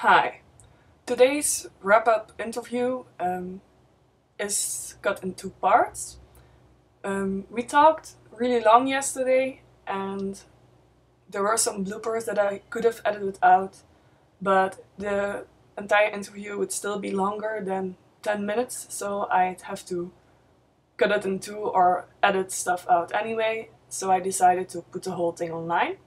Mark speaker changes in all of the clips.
Speaker 1: Hi. Today's wrap-up interview is cut in two parts. We talked really long yesterday, and there were some bloopers that I could have edited out, but the entire interview would still be longer than 10 minutes, so I'd have to cut it in two or edit stuff out anyway, so I decided to put the whole thing online.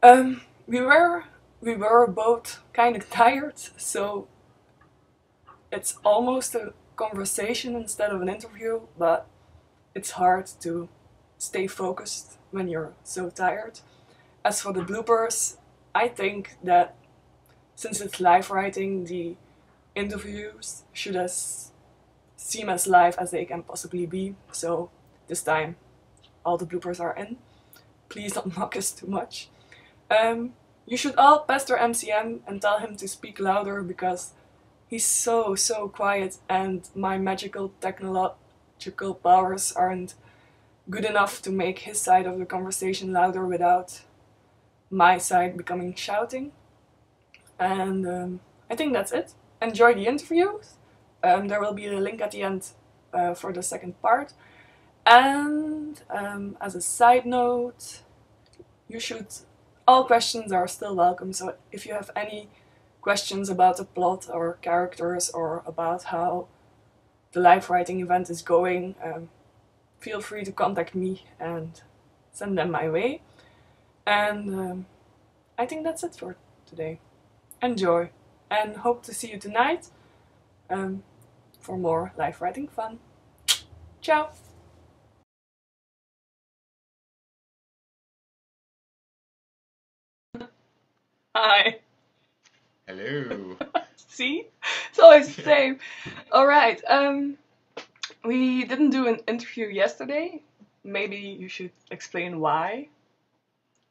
Speaker 1: Um, we were we were both kind of tired, so it's almost a conversation instead of an interview, but it's hard to stay focused when you're so tired. As for the bloopers, I think that since it's live writing, the interviews should seem as live as they can possibly be. So this time, all the bloopers are in. Please don't mock us too much. You should all pester MCM and tell him to speak louder because he's so quiet and my magical technological powers aren't good enough to make his side of the conversation louder without my side becoming shouting. And I think that's it. Enjoy the interview. There will be a link at the end for the second part. And as a side note, all questions are still welcome. So if you have any questions about the plot or characters or about how the live writing event is going, feel free to contact me and send them my way. And I think that's it for today. Enjoy, and hope to see you tonight for more live writing fun. Ciao! Hi.
Speaker 2: Hello.
Speaker 1: See? It's always the same. Alright, we didn't do an interview yesterday. Maybe you should explain why,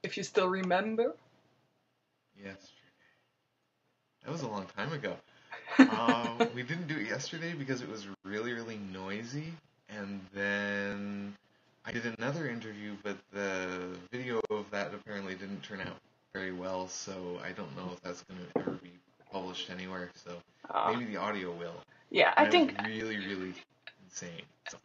Speaker 1: if you still remember.
Speaker 2: Yes. That was a long time ago. We didn't do it yesterday because it was really noisy, and then I did another interview, but the video of that apparently didn't turn out very well, so I don't know if that's going to ever be published anywhere, so maybe the audio will.
Speaker 1: Yeah,
Speaker 2: And it was really insane. So.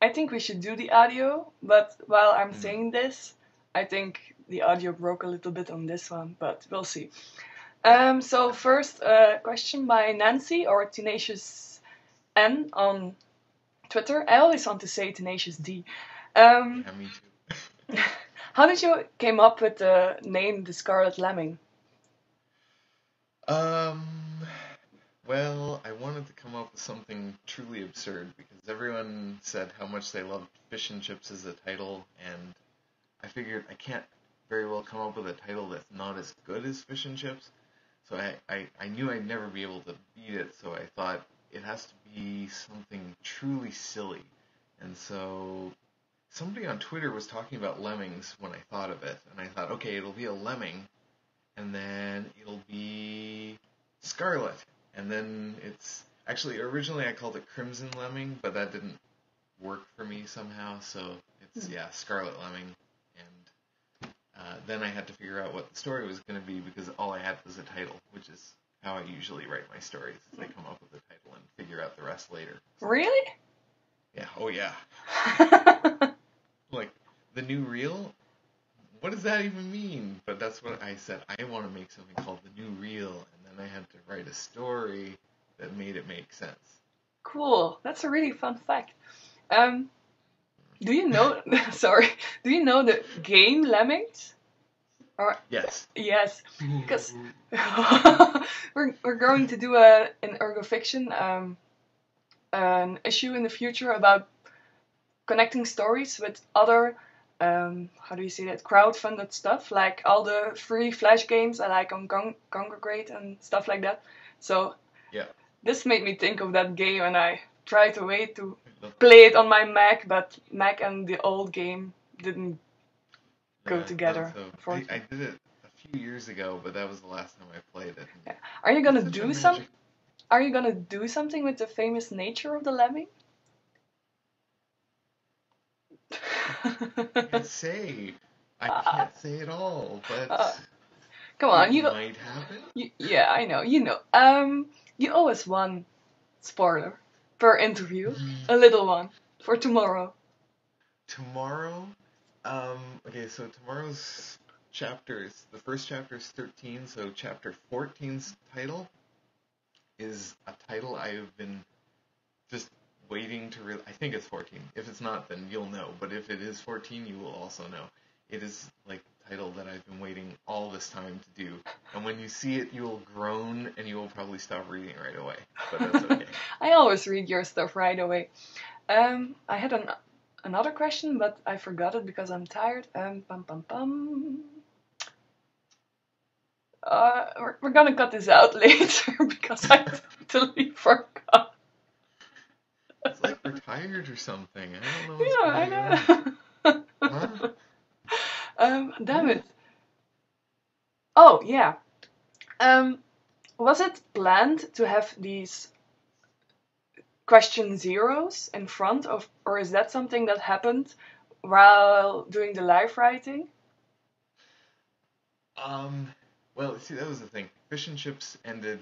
Speaker 1: I think we should do the audio, but while I'm saying this, I think the audio broke a little bit on this one, but we'll see. So first, question by Nancy or Tenacious N on Twitter. I always want to say Tenacious D.
Speaker 2: Yeah, me too.
Speaker 1: How did you came up with the name the Scarlet Lemming?
Speaker 2: Well, I wanted to come up with something truly absurd because everyone said how much they loved Fish and Chips as a title, and I figured I can't very well come up with a title that's not as good as Fish and Chips. So I knew I'd never be able to beat it, so I thought it has to be something truly silly. And so somebody on Twitter was talking about lemmings when I thought of it, and I thought, okay, it'll be a lemming, and then it'll be Scarlet. And then it's actually originally I called it Crimson Lemming, but that didn't work for me somehow. So it's Scarlet Lemming, and then I had to figure out what the story was going to be because all I had was a title, which is how I usually write my stories. Is I come up with a title and figure out the rest later.
Speaker 1: Really?
Speaker 2: Yeah. Oh yeah. Like the new reel. What does that even mean? But that's what I said. I want to make something called the new reel, and then I had to write a story that made it make sense.
Speaker 1: Cool. That's a really fun fact. Do you know? Sorry. Do you know the game Lemmings? Or
Speaker 2: Yes.
Speaker 1: yes, because we're going to do in Ergo Fiction an issue in the future about connecting stories with other how do you say that, crowd-funded stuff, like all the free Flash games I like on Congregate and stuff like that. So
Speaker 2: yeah,
Speaker 1: this made me think of that game, and I tried to wait to play it on my Mac, but Mac and the old game didn't go together.
Speaker 2: So I did it a few years ago, but that was the last time I played it.
Speaker 1: Yeah. Are you gonna do some? Are you gonna do something with the famous nature of the lemming?
Speaker 2: I can't say it all, but
Speaker 1: Come on,
Speaker 2: it might happen.
Speaker 1: Yeah, I know. You owe us one spoiler per interview, a little one for tomorrow.
Speaker 2: Tomorrow, okay, so tomorrow's chapters, the first chapter is 13, so chapter 14's title is a title I've been just waiting to I think it's 14. If it's not, then you'll know, but if it is 14, you will also know. It is like the title that I've been waiting all this time to do, and when you see it, you will groan, and you will probably stop reading right away, but that's okay.
Speaker 1: I always read your stuff right away. I had another question, but I forgot it because I'm tired. We're gonna cut this out later because I totally forgot.
Speaker 2: It's like we're tired or something. I don't know
Speaker 1: Yeah,
Speaker 2: what's going on.
Speaker 1: I know. Damn it. Oh, yeah. Was it planned to have these question zeros in front of, or is that something that happened while doing the live writing?
Speaker 2: Well, see, that was the thing. Fish and Chips ended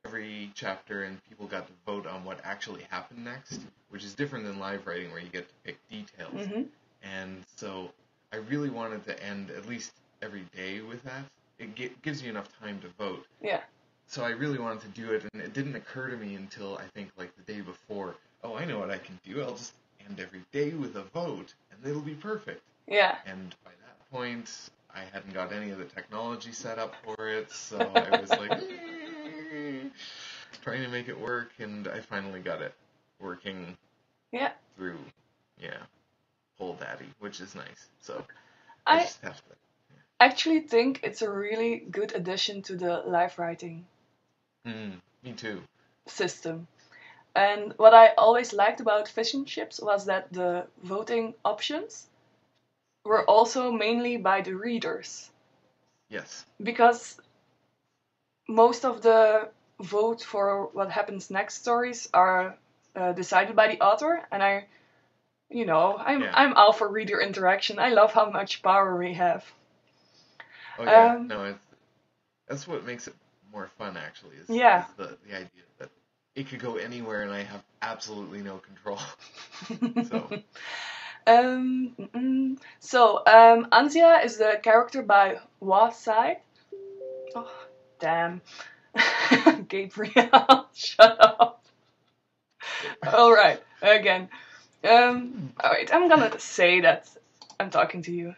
Speaker 2: every chapter, and people got to vote on what actually happened next, which is different than live writing, where you get to pick details.
Speaker 1: Mm-hmm.
Speaker 2: And so I really wanted to end at least every day with that. It gives you enough time to vote.
Speaker 1: Yeah.
Speaker 2: So I really wanted to do it, and it didn't occur to me until I think like the day before. Oh, I know what I can do. I'll just end every day with a vote, and it'll be perfect.
Speaker 1: Yeah.
Speaker 2: And by that point, I hadn't got any of the technology set up for it, so I was like trying to make it work, and I finally got it working.
Speaker 1: Yeah.
Speaker 2: Through, Whole Daddy, which is nice. So I just have to.
Speaker 1: Actually think it's a really good addition to the live writing.
Speaker 2: Me too.
Speaker 1: System. And what I always liked about Fish and Chips was that the voting options were also mainly by the readers.
Speaker 2: Yes.
Speaker 1: Because most of the vote for what happens next stories are decided by the author, and I'm all for reader interaction. I love how much power we have.
Speaker 2: Oh yeah, no, that's what makes it more fun actually. Is the idea that it could go anywhere and I have absolutely no control. So.
Speaker 1: Anzia is the character by Wasai. Oh, damn. Gabriel, shut up. Alright, again. Alright, I'm gonna say that I'm talking to you.